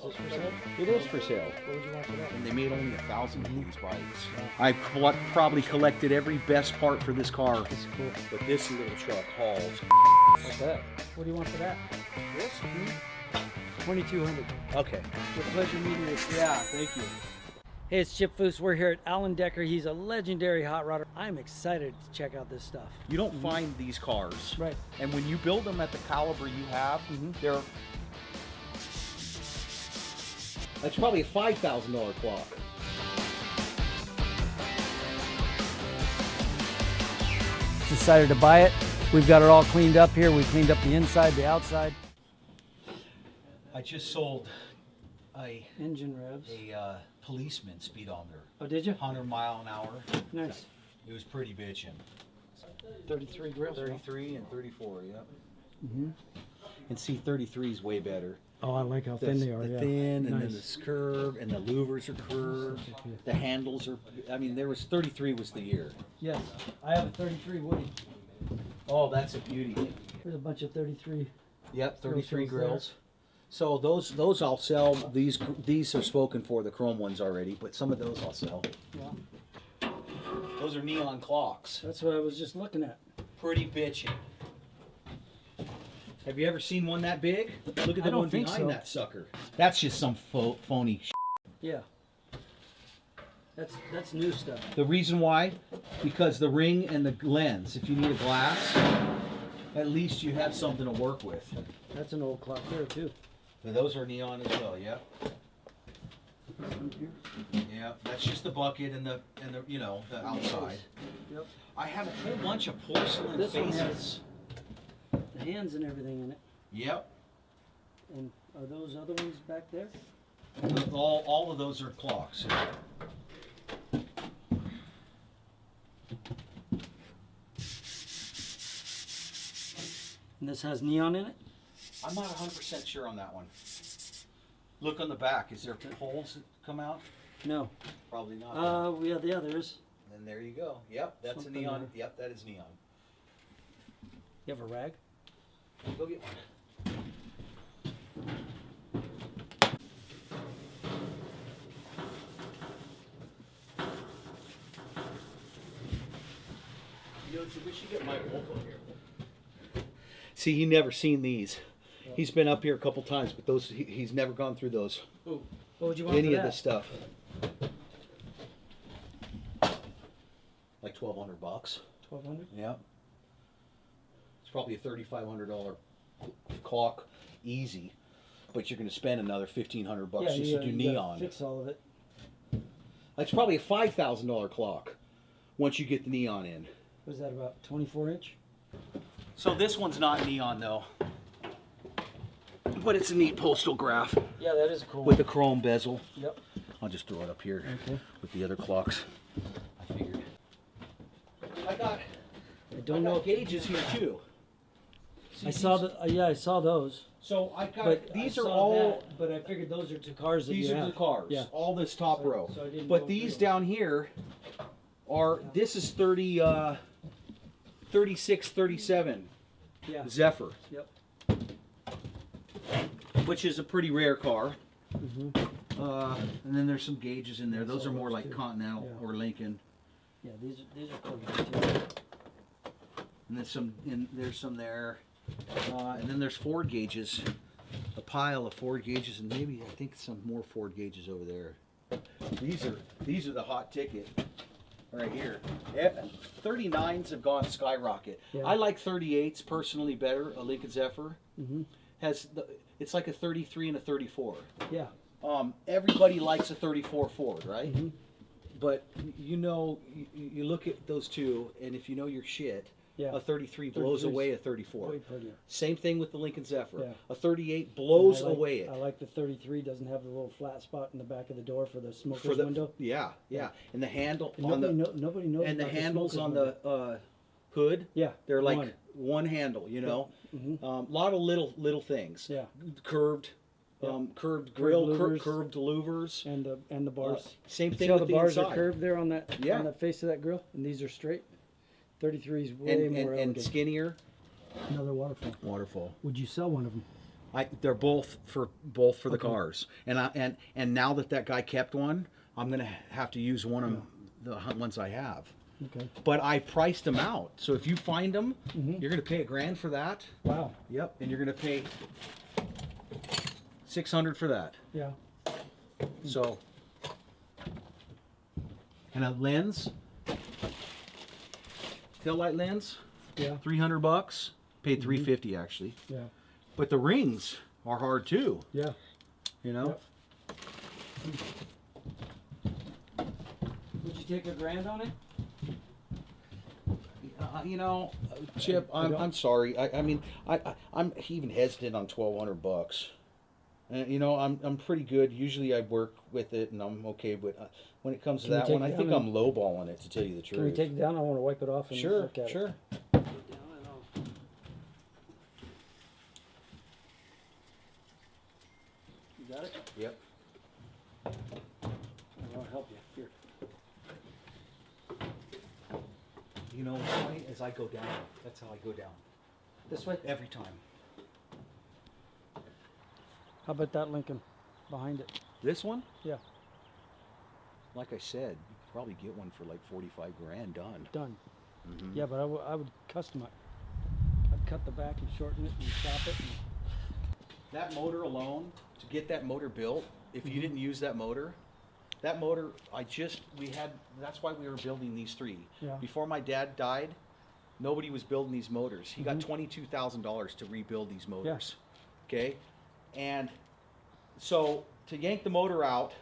this for sale? It is for sale. What would you want for that? And they made only 1,000 of these bikes. I probably collected every best part for this car. That's cool. But this little truck hauls. What's that? What do you want for that? This? 2,200. Okay. With pleasure meeting you. Yeah, thank you. Hey, it's Chip Foose. We're here at Alan Decker. He's a legendary hot rodder. I'm excited to check out this stuff. You don't find these cars. Right. And when you build them at the caliber you have, they're... That's probably a $5,000 clock. Decided to buy it. We've got it all cleaned up here. We cleaned up the inside, the outside. I just sold a Engine revs. policeman speedometer. Oh, did you? 100 mile an hour. Nice. It was pretty bitchin'. 33 grills. 33 and 34, yep. Mm-hmm. And see, 33 is way better. Oh, I like how thin they are. The thin, and then the curve, and the louvers are curved. The handles are. I mean, there was 33 was the year. Yes, I have a 33 Woody. Oh, that's a beauty. There's a bunch of 33. Yep, 33 grills grills. So those I'll sell. These are spoken for, the chrome ones already, but some of those I'll sell. Yeah. Those are neon clocks. That's what I was just looking at. Pretty bitchin'. Have you ever seen one that big? Look at the one behind that sucker. That's just some phony shit. Yeah. That's new stuff. The reason why? Because the ring and the lens, if you need a glass, at least you have something to work with. That's an old clock there too. But those are neon as well, yeah. Yeah, that's just the bucket and the you know, the outside. Yep. I have a whole bunch of porcelain This one faces. has the hands and everything in it. Yep. And are those other ones back there? All of those are clocks. And this has neon in it? I'm not 100% sure on that one. Look on the back. Is there holes that come out? No. Probably not. Yeah, there is. And there you go. Yep, that's Something a neon. there. Yep, that is neon. You have a rag? Go get one. You know, we should get Mike Wolf up here. See, he never seen these. He's been up here a couple times, but those he's never gone through those. Ooh. What would you want Any for of that? this stuff. Like $1,200. 1,200? Yeah. It's probably a $3,500 clock, easy, but you're going to spend another $1,500 just to do neon. Fix all of it. That's probably a $5,000 clock once you get the neon in. Was that about 24 inch? So this one's not neon though, but it's a neat postal graph Yeah, that is a cool with one. a chrome bezel. Yep. I'll just throw it up here Okay. with the other clocks. I figured. I got gauges here too. See, I saw I saw those. So I got But these I are saw all. that, but I figured those are two cars that These you are have. the cars. Yeah. All this top So- row. so I didn't but go these through down here are. This is 36, 37 Yeah. Zephyr, Yep. which is a pretty rare car. Mm-hmm. And then there's some gauges in there. I Those saw are more those like too. Continental Yeah. or Lincoln. Yeah, these are cool too. And there's some there. And then there's Ford gauges, a pile of Ford gauges, and maybe I think some more Ford gauges over there. These are the hot ticket right here. 39s have gone skyrocket. Yeah. I like 38s personally better. A Lincoln Zephyr Mm-hmm. it's like a 33 and a 34. Yeah. Everybody likes a 34 Ford, right? Mm-hmm. But you know, you look at those two, and if you know your shit, Yeah. a 33 blows 33's away a 34. Way prettier. Same thing with the Lincoln Zephyr. Yeah. A 38 blows And away it. I like the 33. Doesn't have the little flat spot in the back of the door for the smoker's For the window. yeah, and the handle And on nobody knows. and the about handles smoker's on window. the hood. Yeah. They're like one handle, you know. Mm-hmm. A lot of little things. Yeah. Curved, Yeah. curved grill, louvers. curved louvers. And the bars. Same See thing how with the the bars inside. are curved there on that Yeah. on the face of that grill, and these are straight. 33 is way and, more and elegant. skinnier. Another waterfall. Waterfall. Would you sell one of them? They're both for the cars, and now that guy kept one, I'm gonna have to use one of the ones I have. Okay. But I priced them out, so if you find them, you're gonna pay $1,000 for that. Wow. Yep, and you're gonna pay $600 for that. Yeah. So, and a lens, tail light lens, Yeah. $300. Paid $350 actually. Yeah. But the rings are hard too. Yeah. You know. Yep. Would you take $1,000 on it? You know, Chip, I'm sorry. I mean, I'm even hesitant on $1,200. You know, I'm pretty good. Usually I work with it and I'm okay, but when it comes to that one, I think I'm lowballing it, to tell you the truth. Can we take it down? I want to wipe it off and Sure, look at sure. it. You got it? Yep. I'll help you. Here. You know, what's funny as I go down, that's how I go down. This way? Every time. How about that Lincoln behind it? This one? Yeah. Like I said, you could probably get one for like 45 grand done. Done. Mm-hmm. Yeah, but I would custom it. I'd cut the back and shorten it and chop it. And That motor alone, to get that motor built, if you didn't use that motor, that's why we were building these three. Yeah. Before my dad died, nobody was building these motors. He got $22,000 to rebuild these motors. Okay? And so to yank the motor out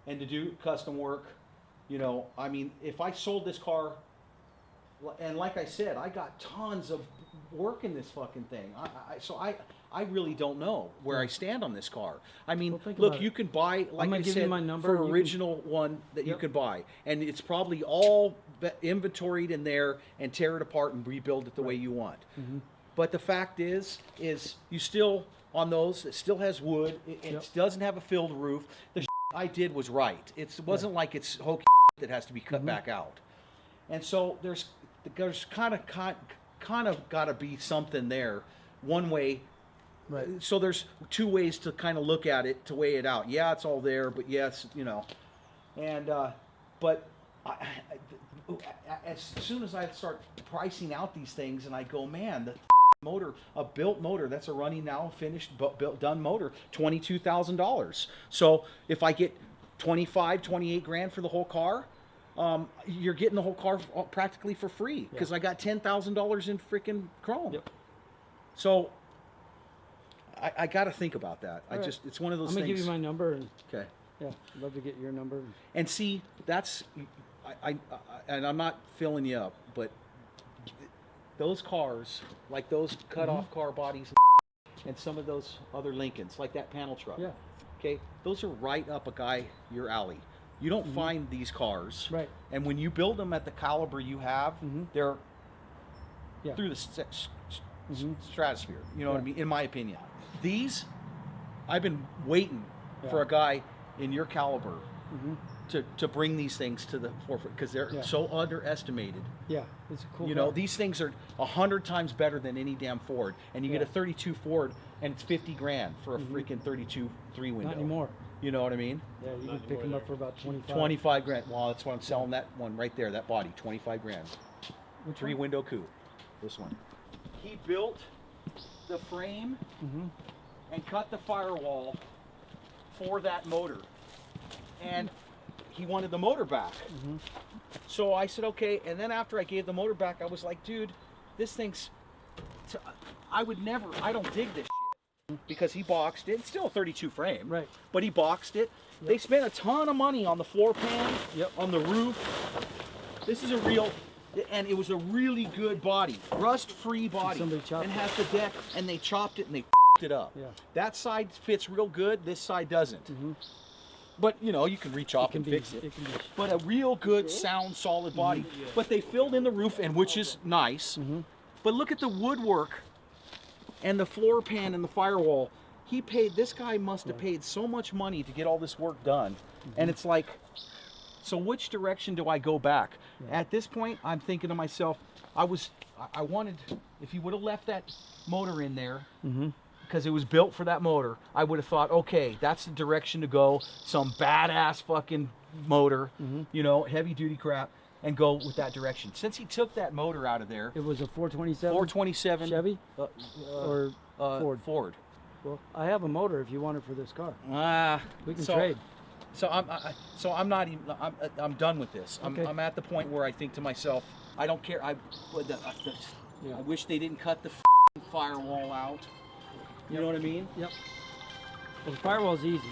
and to do custom work, you know, I mean, if I sold this car, and like I said, I got tons of work in this fucking thing. So I really don't know where I stand on this car. I mean, Well, look, about you it. can buy, like gonna I give you said, my number for and you original one that you Yep. could buy. And it's probably all inventoried in there, and tear it apart and rebuild it the way you want. But the fact is you still, on those, it still has wood. It doesn't have a filled roof. The I did was right. It wasn't like it's hokey that has to be cut back out. And so there's kind of got to be something there, one way. Right. So there's two ways to kind of look at it, to weigh it out. Yeah, it's all there, but yes, you know, and but as soon as I start pricing out these things, and I go, man, the motor, a built motor, that's a running now, finished, built, done motor, $22,000. So if I get 28 grand for the whole car, you're getting the whole car practically for free, because I got $10,000 in freaking chrome. Yep. So I got to think about that. All right. It's one of those I'm things. gonna give you my number and Okay. yeah, I'd love to get your number. And see, that's, and I'm not filling you up, but those cars, like those cut-off car bodies, and some of those other Lincolns, like that panel truck. Yeah. Okay, those are right up your alley. You don't find these cars. Right. And when you build them at the caliber you have, they're through the stratosphere. You know what I mean? In my opinion, these, I've been waiting for a guy in your caliber to bring these things to the forefront, because they're so underestimated. Yeah, it's a cool. You know, these things are 100 times better than any damn Ford, and you get a 32 Ford, and it's 50 grand for a freaking 32 3-window. Not anymore. You know what I mean? Yeah, you can pick them up for about 25. 25 grand. Well, that's what I'm selling that one right there, that body, 25 grand. Which 3-window coupe. This one. He built the frame and cut the firewall for that motor. And he wanted the motor back. So I said, okay. And then after I gave the motor back, I was like, dude, this thing's, I don't dig this shit. Because he boxed it. It's still a 32 frame. Right. But he boxed it. Yep. They spent a ton of money on the floor pan, on the roof. This is a real, and it was a really good body. Rust-free body. Somebody chopped and it. has the deck, and they chopped it and they it up. Yeah. That side fits real good. This side doesn't. But, you know, you can re-chop and fix it. But a real good, sound, solid body. But they filled in the roof, and which is nice. But look at the woodwork and the floor pan and the firewall. This guy must have paid so much money to get all this work done. And it's like, so which direction do I go back? At this point, I'm thinking to myself, I wanted, if you would have left that motor in there, because it was built for that motor, I would have thought, okay, that's the direction to go. Some badass fucking motor, you know, heavy duty crap, and go with that direction. Since he took that motor out of there, It was a 427? 427 Chevy? Or Ford? Ford. Well, I have a motor if you want it for this car. We can So- trade. So I'm not even. I'm done with this. Okay. I'm at the point where I think to myself, I don't care. I wish they didn't cut the firewall out. You know what I mean? Yep. Well, the firewall's easy.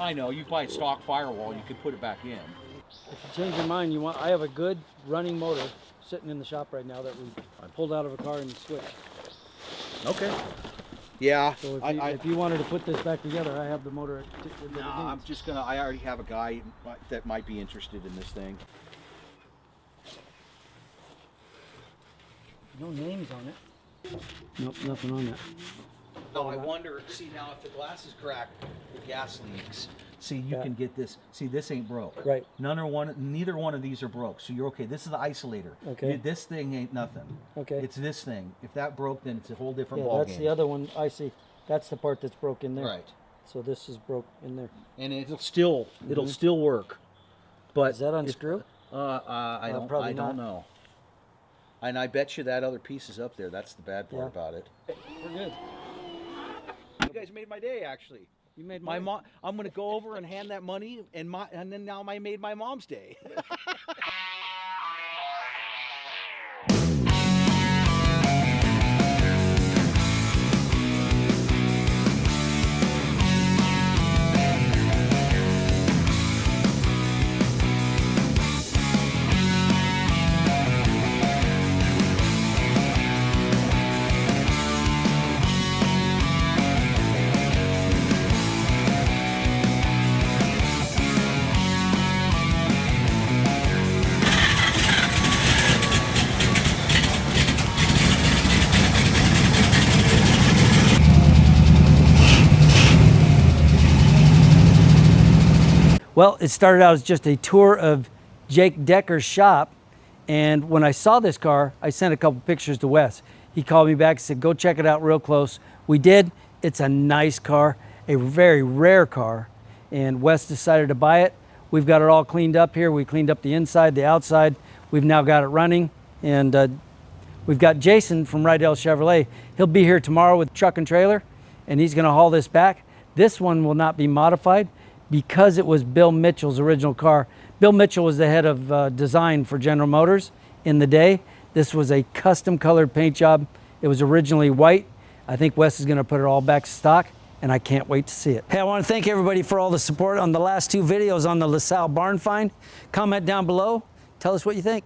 I know. You buy a stock firewall, you could put it back in. If you change your mind, I have a good running motor sitting in the shop right now that I pulled out of a car and switched. Okay. Yeah. So if you wanted to put this back together, I have the motor. No, I'm just gonna. I already have a guy that might be interested in this thing. No names on it. Nope, nothing on that. No, I wonder. See now, if the glass is cracked, the gas leaks. See, you can get this. See, this ain't broke. Right. Neither one of these are broke. So you're okay. This is the isolator. Okay. This thing ain't nothing. Okay. It's this thing. If that broke, then it's a whole different Yeah, ballgame. that's the other one I see. That's the part that's broke in there. Right. So this is broke in there. And it'll still work. But Is that unscrew? I probably don't not. know. And I bet you that other piece is up there. That's the bad part Yeah. about it. We're good. You guys made my day, actually. You made My money. mom. I'm gonna go over and hand that money, and then now I made my mom's day. Well, it started out as just a tour of Jake Decker's shop. And when I saw this car, I sent a couple pictures to Wes. He called me back and said, go check it out real close. We did. It's a nice car, a very rare car. And Wes decided to buy it. We've got it all cleaned up here. We cleaned up the inside, the outside. We've now got it running. And we've got Jason from Rydell Chevrolet. He'll be here tomorrow with truck and trailer, and he's gonna haul this back. This one will not be modified because it was Bill Mitchell's original car. Bill Mitchell was the head of design for General Motors in the day. This was a custom colored paint job. It was originally white. I think Wes is gonna put it all back to stock, and I can't wait to see it. Hey, I wanna thank everybody for all the support on the last two videos on the LaSalle barn find. Comment down below, tell us what you think.